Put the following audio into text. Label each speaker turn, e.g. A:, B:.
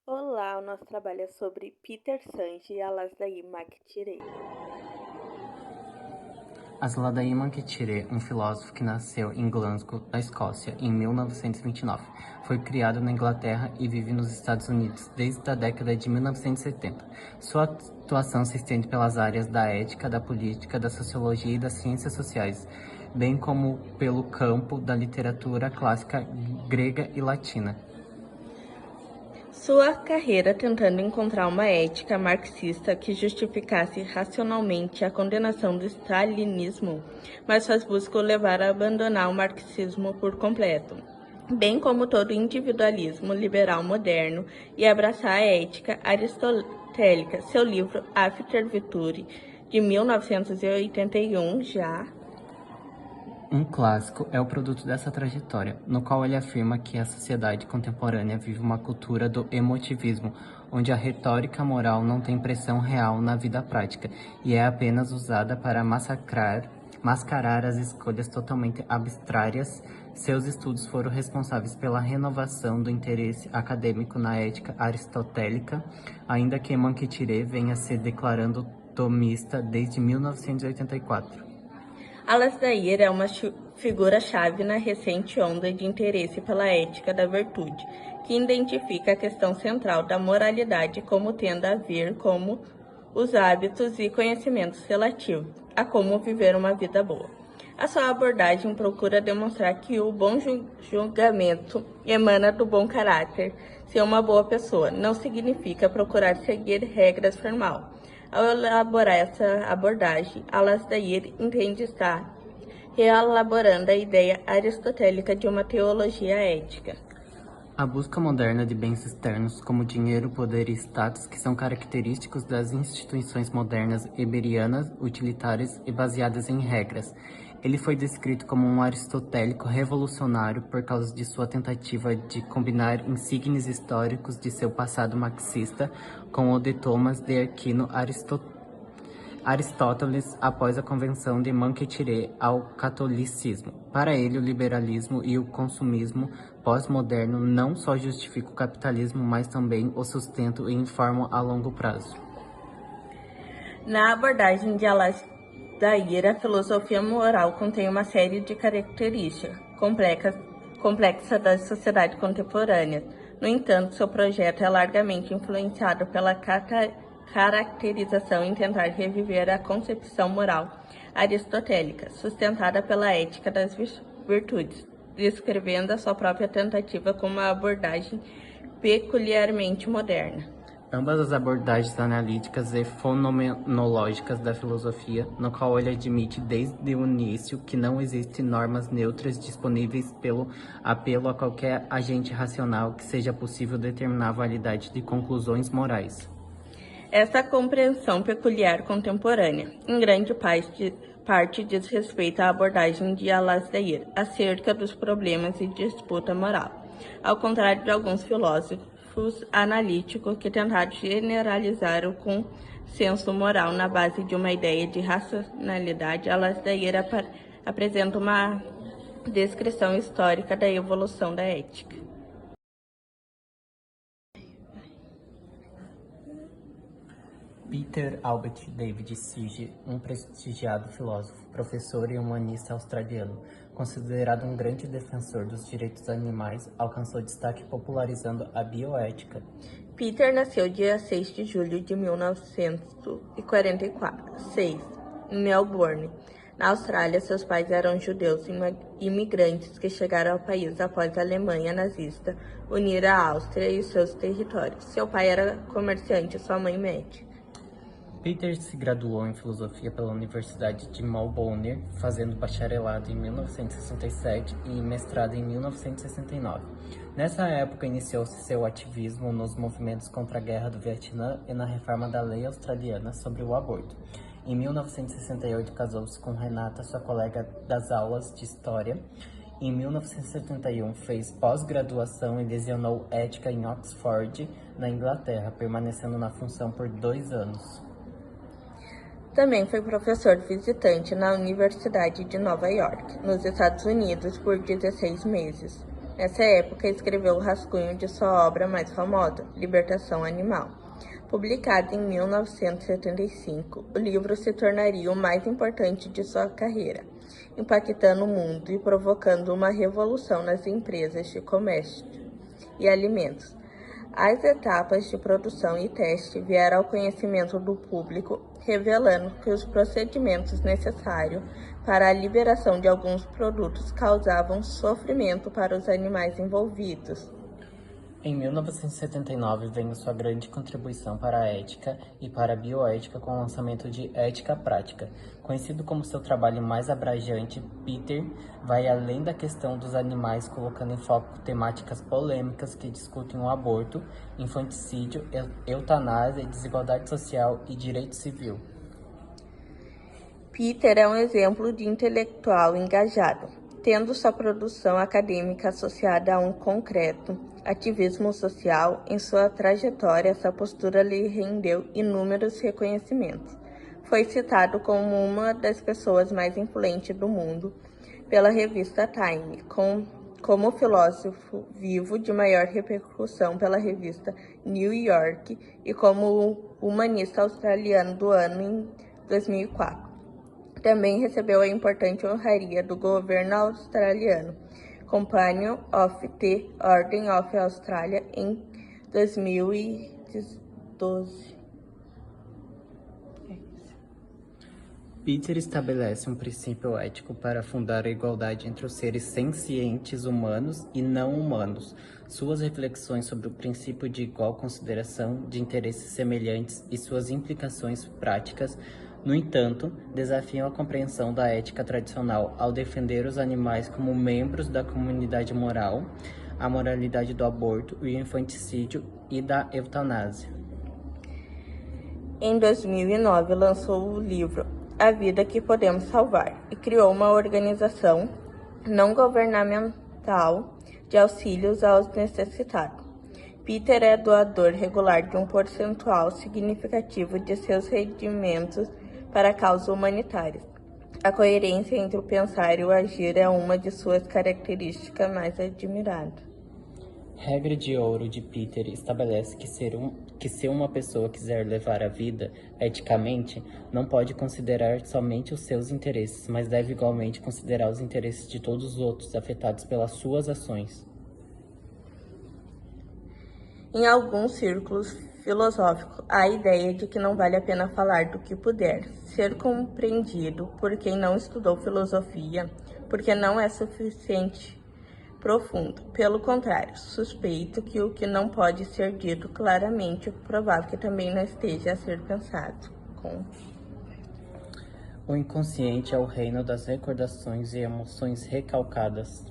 A: Olá, o nosso trabalho é sobre Peter Senge e Alasdair MacTire.
B: Alasdair MacTire, um filósofo que nasceu em Glasgow, na Escócia, em 1929, foi criado na Inglaterra e vive nos Estados Unidos desde a década de 1970. Sua atuação se estende pelas áreas da ética, da política, da sociologia e das ciências sociais, bem como pelo campo da literatura clássica grega e latina.
A: Sua carreira tentando encontrar uma ética marxista que justificasse racionalmente a condenação do stalinismo, mas suas buscas o levaram a abandonar o marxismo por completo, bem como todo individualismo liberal moderno, e abraçar a ética aristotélica. Seu livro After Virtue, de 1981,
B: Um clássico é o produto dessa trajetória, no qual ele afirma que a sociedade contemporânea vive uma cultura do emotivismo, onde a retórica moral não tem pressão real na vida prática e é apenas usada para mascarar as escolhas totalmente arbitrárias. Seus estudos foram responsáveis pela renovação do interesse acadêmico na ética aristotélica, ainda que MacTire venha se declarando tomista desde 1984.
A: Alasdair é uma figura-chave na recente onda de interesse pela ética da virtude, que identifica a questão central da moralidade como tendo a ver com os hábitos e conhecimentos relativos a como viver uma vida boa. A sua abordagem procura demonstrar que o bom julgamento emana do bom caráter. Ser uma boa pessoa não significa procurar seguir regras formais. Ao elaborar essa abordagem, Alasdair entende estar reelaborando a ideia aristotélica de uma teologia ética.
B: A busca moderna de bens externos, como dinheiro, poder e status, que são característicos das instituições modernas heberianas, utilitárias e baseadas em regras. Ele foi descrito como um aristotélico revolucionário por causa de sua tentativa de combinar insígnias históricos de seu passado marxista com o de Thomas de Aquino Aristóteles após a conversão de MacTire ao catolicismo. Para ele, o liberalismo e o consumismo pós-moderno não só justificam o capitalismo, mas também o sustentam e informam a longo prazo.
A: Na abordagem de Alasdair, a filosofia moral contém uma série de características complexas da sociedade contemporânea. No entanto, seu projeto é largamente influenciado pela caracterização em tentar reviver a concepção moral aristotélica, sustentada pela ética das virtudes, descrevendo a sua própria tentativa como uma abordagem peculiarmente moderna.
B: Ambas as abordagens analíticas e fenomenológicas da filosofia, no qual ele admite desde o início que não existem normas neutras disponíveis pelo apelo a qualquer agente racional que seja possível determinar a validade de conclusões morais.
A: Essa compreensão peculiar contemporânea, em grande parte diz respeito à abordagem de Alasdair acerca dos problemas e disputa moral, ao contrário de alguns filósofos analíticos que tentaram generalizar o consenso moral na base de uma ideia de racionalidade. Alasdair apresenta uma descrição histórica da evolução da ética.
B: Peter Albert David Sige, um prestigiado filósofo, professor e humanista australiano, considerado um grande defensor dos direitos animais, alcançou destaque popularizando a bioética.
A: Peter nasceu dia 6 de julho de 1946, em Melbourne, na Austrália. Seus pais eram judeus imigrantes que chegaram ao país após a Alemanha nazista unir a Áustria e seus territórios. Seu pai era comerciante e sua mãe médica.
B: Peter se graduou em filosofia pela Universidade de Melbourne, fazendo bacharelado em 1967 e mestrado em 1969. Nessa época, iniciou-se seu ativismo nos movimentos contra a Guerra do Vietnã e na reforma da lei australiana sobre o aborto. Em 1968, casou-se com Renata, sua colega das aulas de História. Em 1971, fez pós-graduação e lecionou ética em Oxford, na Inglaterra, permanecendo na função por 2 anos.
A: Também foi professor visitante na Universidade de Nova York, nos Estados Unidos, por 16 meses. Nessa época, escreveu o rascunho de sua obra mais famosa, Libertação Animal. Publicado em 1975, o livro se tornaria o mais importante de sua carreira, impactando o mundo e provocando uma revolução nas empresas de comércio e alimentos. As etapas de produção e teste vieram ao conhecimento do público, revelando que os procedimentos necessários para a liberação de alguns produtos causavam sofrimento para os animais envolvidos.
B: Em 1979, veio sua grande contribuição para a ética e para a bioética com o lançamento de Ética Prática. Conhecido como seu trabalho mais abrangente, Peter vai além da questão dos animais, colocando em foco temáticas polêmicas que discutem o aborto, infanticídio, eutanásia, desigualdade social e direito civil.
A: Peter é um exemplo de intelectual engajado, tendo sua produção acadêmica associada a um concreto ativismo social. Em sua trajetória, essa postura lhe rendeu inúmeros reconhecimentos. Foi citado como uma das pessoas mais influentes do mundo pela revista Time, como filósofo vivo de maior repercussão pela revista New York e como humanista australiano do ano em 2004. Também recebeu a importante honraria do governo australiano, Companion of the Order of Australia, em 2012.
B: Peter estabelece um princípio ético para fundar a igualdade entre os seres sencientes humanos e não humanos. Suas reflexões sobre o princípio de igual consideração de interesses semelhantes e suas implicações práticas, no entanto, desafiam a compreensão da ética tradicional ao defender os animais como membros da comunidade moral, a moralidade do aborto, o infanticídio e da eutanásia.
A: Em 2009, lançou o livro A Vida que Podemos Salvar e criou uma organização não governamental de auxílios aos necessitados. Peter é doador regular de um percentual significativo de seus rendimentos para causas humanitárias. A coerência entre o pensar e o agir é uma de suas características mais admiradas.
B: Regra de ouro de Peter estabelece que se uma pessoa quiser levar a vida eticamente, não pode considerar somente os seus interesses, mas deve igualmente considerar os interesses de todos os outros afetados pelas suas ações.
A: Em alguns círculos filosóficos, há a ideia de que não vale a pena falar do que puder ser compreendido por quem não estudou filosofia, porque não é suficiente profundo. Pelo contrário, suspeito que o que não pode ser dito claramente é provável que também não esteja a ser pensado.
B: O inconsciente é o reino das recordações e emoções recalcadas.